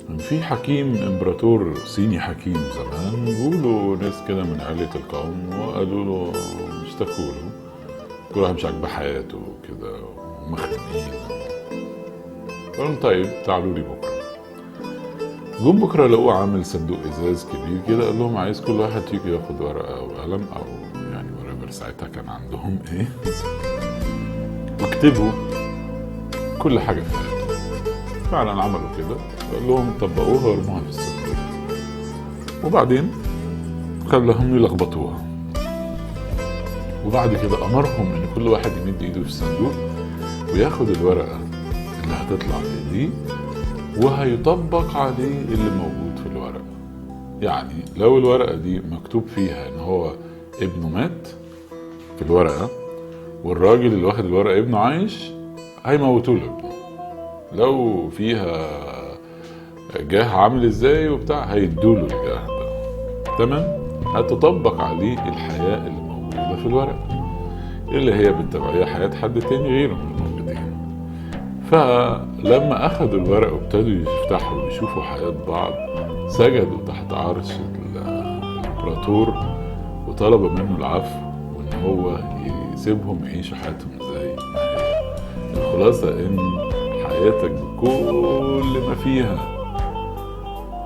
كان في حكيم امبراطور صيني حكيم زمان، بيقولوا ناس كده من عائلة القوم وقالوا له، اشتكوا له كل واحد مش عاجباه حياته وكده ومخنوقين. قالوا لهم طيب تعالوا لي بكره. جم بكره لقوه عامل صندوق ازاز كبير كده، قال لهم عايز كل واحد فيكم ياخد ورقه وقلم او يعني ورقه ساعتها كان عندهم ايه، واكتبوا كل حاجه في حياتهم. فعلا عملوا كده، قال لهم طبقوها ورموها في الصندوق، وبعدين خلاهم يلخبطوها. وبعد كده امرهم ان كل واحد يمد ايده في الصندوق وياخد الورقه اللي هتطلع بايديه وهيطبق عليه اللي موجود في الورقه. يعني لو الورقه دي مكتوب فيها ان هو ابنه مات في الورقه، والراجل اللي واخد الورقه ابنه عايش، هيموتوا له ابنه. لو فيها جاه عامل ازاي وبتاع، هيدوله الجاه ده. تمام، هتطبق عليه الحياه اللي موجوده في الورقه، اللي هي بالتبعية حياة حد تاني غيرهم الموجودين. فلما أخذوا الورق وابتدوا يفتحوا ويشوفوا حياة بعض، سجدوا تحت عرش الإمبراطور وطلبوا منه العفو، وإن هو يسيبهم يعيشوا حياتهم زي ما هي. الخلاصة إن حياتك بكل ما فيها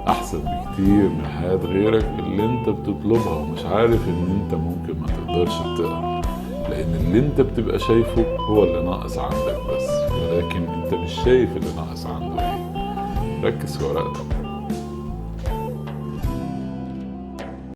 أحسن بكتير من حياة غيرك اللي أنت بتطلبها ومش عارف إن أنت ممكن ما تقدرش تقدر، لأن اللي انت بتبقى شايفه هو اللي ناقص عندك بس، ولكن انت مش شايف اللي ناقص عنده ايه. ركز في ورقتك.